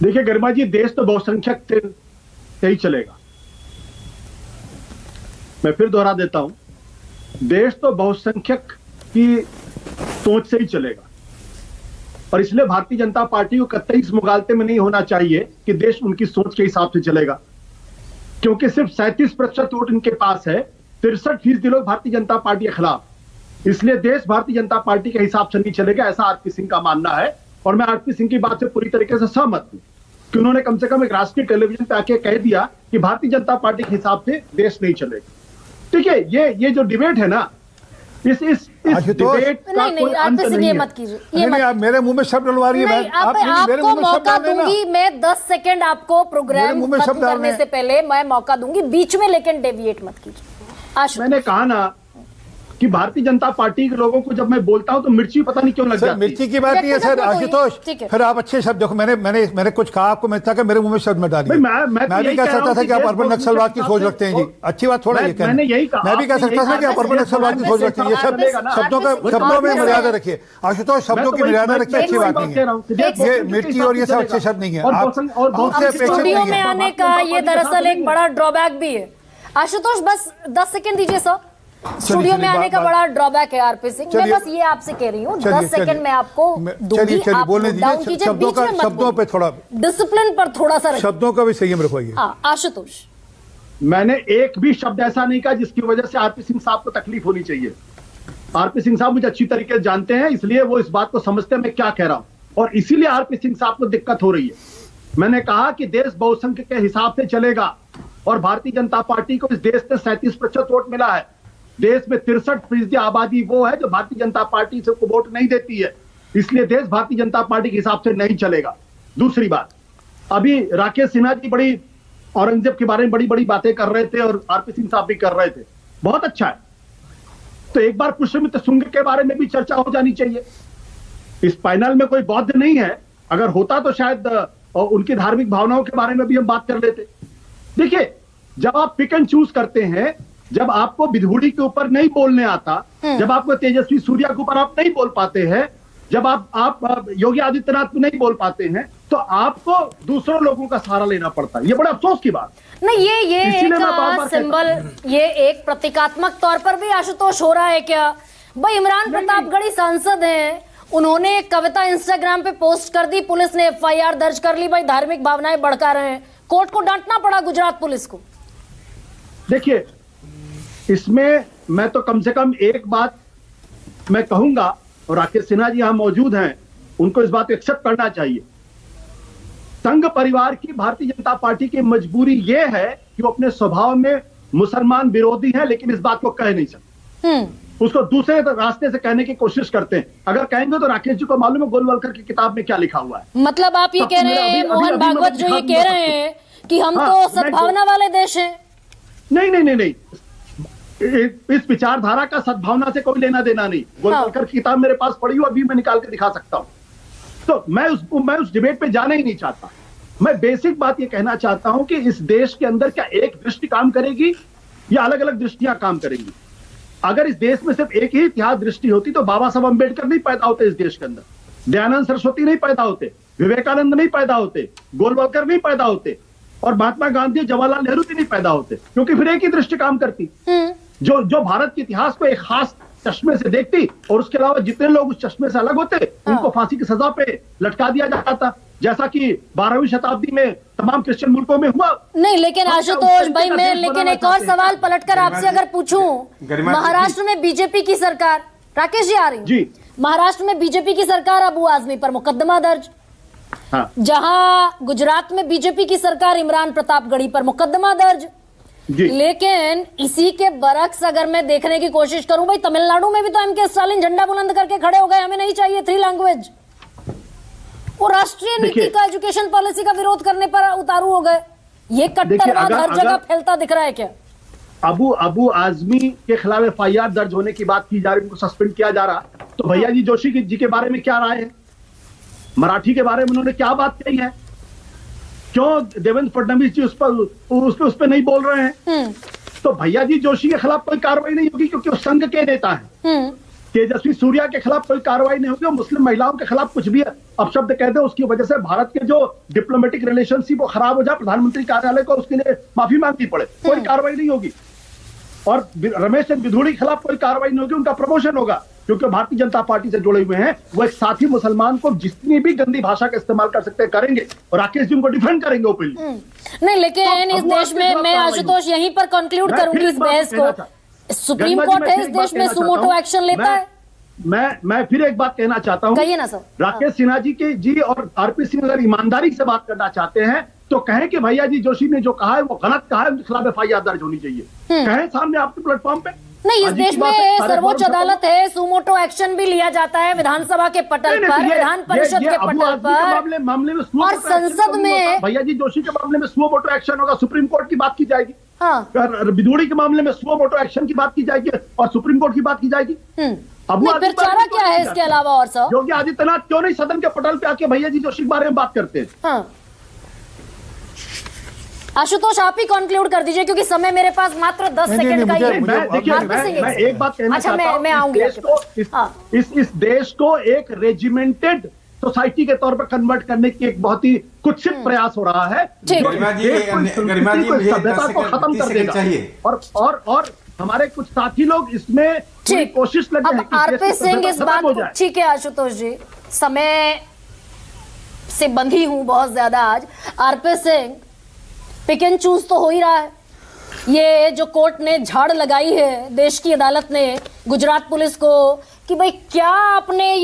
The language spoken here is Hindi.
देखिए गरिमा जी, देश तो बहुसंख्यक से ही चलेगा। मैं फिर दोहरा देता हूं, देश तो बहुसंख्यक की सोच से ही चलेगा, और इसलिए भारतीय जनता पार्टी को कतई इस मुगालते में नहीं होना चाहिए कि देश उनकी सोच के हिसाब से चलेगा, क्योंकि सिर्फ 37% वोट इनके पास है, 63% लोग भारतीय जनता पार्टी के खिलाफ। इसलिए देश भारतीय जनता पार्टी के हिसाब से नहीं चलेगा, ऐसा आरपी सिंह का मानना है। और मैं आरपी सिंह की बात से पूरी तरीके से सहमत हूं कि उन्होंने कम से कम एक राष्ट्रीय टेलीविजन पे आके कह दिया कि भारतीय जनता पार्टी के हिसाब से देश नहीं चलेगा। ठीक है, ये जो डिबेट है ना, इस डिबेट का कोई अंत नहीं है। मत कीजिए, ये नहीं, आप मेरे मुंह में शब्द डलवा रही है। आपको मौका दूंगी मैं 10 सेकंड आपको प्रोग्राम खत्म करने से पहले मैं मौका दूंगी बीच में, लेकिन डेविएट मत कीजिए। मैंने कहा ना कि भारतीय जनता पार्टी के लोगों को जब मैं बोलता हूं तो मिर्ची पता नहीं क्यों लग जाती है। मिर्ची की बात नहीं है सर आशुतोष, फिर आप अच्छे शब्द देखो, मैंने कुछ कहा आपको, मैं चाहता मेरे मुंह में शब्द में डालिए। मैं भी कह सकता था कि आप अर्बन नक्सलवाद की सोच रखते हैं जी, अच्छी बात थोड़ा ये मैंने यही कहा। मैं भी कह सकता था कि आप अर्बन नक्सलवाद की सोच रखते हैं। ये शब्दों में मर्यादा रखिए आशुतोष, शब्दों की मर्यादा रखिए, अच्छी बात नहीं है। ये मिर्ची और ये सब अच्छे शब्द नहीं है। स्टूडियो में आने का ये दरअसल एक बड़ा ड्रॉबैक भी है। आशुतोष बस 10 सेकंड दीजिए सर। स्टूडियो में आने का बड़ा ड्रॉबैक है आरपी सिंह। मैं बस ये आपसे कह रही हूँ 10 सेकंड में आपको दूंगी, आप डाउन कीजिए, बीच में शब्दों पे थोड़ा डिसिप्लिन पर थोड़ा सा शब्दों का भी संयम रखवाइए। आशुतोष, मैंने एक भी शब्द ऐसा नहीं कहा जिसकी वजह से आरपी सिंह साहब को तकलीफ होनी चाहिए। आरपी सिंह साहब मुझे अच्छी तरीके से जानते हैं, इसलिए वो इस बात को समझते हैं मैं क्या कह रहा हूं, और इसीलिए आरपी सिंह साहब को दिक्कत हो रही है। मैंने कहा कि देश बहुसंख्यक के हिसाब से चलेगा, और भारतीय जनता पार्टी को इस देश से 37% वोट मिला है। देश में 63% आबादी वो है जो भारतीय जनता पार्टी से को वोट नहीं देती है, इसलिए देश भारतीय जनता पार्टी के हिसाब से नहीं चलेगा। दूसरी बात, अभी राकेश सिन्हा जी बड़ी औरंगजेब के बारे में बड़ी बड़ी बातें कर रहे थे, और आरपी सिंह साहब भी कर रहे थे, बहुत अच्छा है। तो एक बार पुष्यमित्र शुंग के बारे में भी चर्चा हो जानी चाहिए। इस पैनल में कोई बौद्ध नहीं है, अगर होता तो शायद उनकी धार्मिक भावनाओं के बारे में भी हम बात कर लेते। देखिए, जब आप पिक एंड चूज करते हैं, जब आपको विधुड़ी के ऊपर नहीं बोलने आता, जब आपको तेजस्वी सूर्या के ऊपर आप नहीं बोल पाते हैं, जब आप योगी आदित्यनाथ को नहीं बोल पाते हैं, तो आपको दूसरों लोगों का सहारा लेना पड़ता है। ये बड़ा अफसोस की बात। नहीं, ये एक सिंबल, ये एक प्रतीकात्मक तौर पर भी आशुतोष हो रहा है क्या? भाई इमरान प्रतापगढ़ी सांसद हैं, उन्होंने एक कविता इंस्टाग्राम पे पोस्ट कर दी, पुलिस ने FIR दर्ज कर ली। भाई धार्मिक भावनाएं भड़का रहे हैं, कोर्ट को डांटना पड़ा गुजरात पुलिस को। देखिए, इसमें मैं तो कम से कम एक बात मैं कहूंगा, और राकेश सिन्हा जी यहां मौजूद हैं, उनको इस बात को एक्सेप्ट करना चाहिए। संघ परिवार की भारतीय जनता पार्टी की मजबूरी यह है कि वो अपने स्वभाव में मुसलमान विरोधी है, लेकिन इस बात को कह नहीं सकते। उसको दूसरे रास्ते से कहने की कोशिश करते हैं। अगर कहेंगे तो राकेश जी को मालूम है गोलवलकर की किताब में क्या लिखा हुआ है। मतलब आप ये कह रहे हैं, मोहन भागवत जो ये कह रहे हैं कि हम तो सद्भावना वाले देश हैं। नहीं, इस विचारधारा का सद्भावना से कोई लेना देना नहीं। गोलवलकर की किताब मेरे पास पड़ी हुई, अभी मैं निकाल के दिखा सकता हूं। तो मैं उस डिबेट पे जाना ही नहीं चाहता। मैं बेसिक बात ये कहना चाहता हूं कि इस देश के अंदर क्या एक दृष्टि काम करेगी या अलग अलग दृष्टियां काम करेंगी। अगर इस देश में सिर्फ एक ही इतिहास दृष्टि होती तो बाबा साहब अंबेडकर नहीं पैदा होते इस देश के अंदर, दयानंद सरस्वती नहीं पैदा होते, विवेकानंद नहीं पैदा होते, गोलवलकर नहीं पैदा होते, और महात्मा गांधी, जवाहरलाल नेहरू भी नहीं पैदा होते, क्योंकि फिर एक ही दृष्टि काम करती जो भारत के इतिहास को एक खास चश्मे से देखती, और उसके अलावा जितने लोग उस चश्मे से अलग होते उनको फांसी की सजा पे लटका दिया जाता था, जैसा कि 12वीं शताब्दी में तमाम क्रिश्चियन मुल्कों में हुआ। नहीं, लेकिन आशुतोष भाई, मैं लेकिन एक और सवाल पलटकर आपसे अगर पूछूं, महाराष्ट्र में बीजेपी की सरकार, राकेश जी आ रही जी, महाराष्ट्र में बीजेपी की सरकार, अबू आजमी पर मुकदमा दर्ज। हाँ। जहां गुजरात में बीजेपी की सरकार, इमरान प्रतापगढ़ी पर मुकदमा दर्ज। लेकिन इसी के बरक्स अगर मैं देखने की कोशिश करूं, भाई तमिलनाडु में भी तो MK स्टालिन झंडा बुलंद करके खड़े हो गए, हमें नहीं चाहिए 3 लैंग्वेज। वो राष्ट्रीय नीति का, एजुकेशन पॉलिसी का विरोध करने पर उतारू हो गए। ये कट्टरवाद हर जगह फैलता दिख रहा है क्या? अबू आजमी के खिलाफ FIR दर्ज होने की बात की जा रही, उनको सस्पेंड किया जा रहा, तो भैया जी जोशी जी के बारे में क्या राय है? मराठी के बारे में उन्होंने क्या बात कही है? क्यों देवेंद्र फडणवीस जी उस पर नहीं बोल रहे हैं? तो भैया जी जोशी के खिलाफ कोई कार्रवाई नहीं होगी, क्योंकि वो संघ के नेता हैं। तेजस्वी सूर्या के खिलाफ कोई कार्रवाई नहीं होगी, मुस्लिम महिलाओं के खिलाफ कुछ भी अपशब्द कहते हैं, उसकी वजह से भारत के जो डिप्लोमेटिक रिलेशनशिप वो खराब हो जाए, प्रधानमंत्री कार्यालय को उसके लिए माफी मांगनी पड़े, कोई कार्रवाई नहीं होगी। और रमेश चंद्र बिधूड़ी के खिलाफ कोई कार्रवाई नहीं होगी, उनका प्रमोशन होगा, क्योंकि भारतीय जनता पार्टी से जुड़े हुए हैं। वो एक साथी मुसलमान को जितनी भी गंदी भाषा का इस्तेमाल कर सकते हैं करेंगे, और राकेश जी उनको डिफेंड करेंगे ओपनली। नहीं, लेकिन इस देश में मैं आशुतोष यहीं पर कंक्लूड करूंगी इस बहस को। सुप्रीम कोर्ट है इस देश में, सुमोटो एक्शन लेता है। मैं फिर एक बात कहना चाहता हूं, कहिए ना सर। राकेश सिन्हा जी और आरपी सिंह अगर ईमानदारी से बात करना चाहते हैं तो कहें कि भैया जी जोशी ने जो कहा है वो गलत कहा है, उनके खिलाफ एफआईआर दर्ज होनी चाहिए, कहें सामने आपके प्लेटफॉर्म पे। नहीं, इस देश में सर्वोच्च अदालत है, सुमोटो एक्शन भी लिया जाता है विधानसभा के पटल पर, विधान परिषद के पटल पर, मामले में और संसद में भैया जी जोशी के मामले में सुमोटो एक्शन होगा, सुप्रीम कोर्ट की बात की जाएगी। हाँ, बिधूड़ी के मामले में सुमोटो एक्शन की बात की जाएगी और सुप्रीम कोर्ट की बात की जाएगी। अब फिर चारा क्या है इसके अलावा? और सर योगी आदित्यनाथ क्यों नहीं सदन के पटल पे आके भैया जी जोशी के बारे में बात करते हैं? हाँ, आशुतोष आप ही कंक्लूड कर दीजिए, क्योंकि समय मेरे पास मात्र 10 सेकंड का ही है। मैं एक बात कहना चाहता हूं, मैं आऊंगी इस देश को एक रेजिमेंटेड सोसाइटी के तौर पर कन्वर्ट करने की एक बहुत ही कुत्सित प्रयास हो रहा है, सभ्यता को खत्म कर देगा। और हमारे कुछ साथी लोग इसमें कोशिश लगे हैं कि आरपी सिंह इस बात को, ठीक है आशुतोष जी, समय से बंधी हूं बहुत ज्यादा आज। RP Singh pick and choose तो हो ही रहा है। ये जो कोर्ट ने झाड़ लगाई है देश की अदालत ने गुजरात पुलिस को कि भाई क्या आपने ये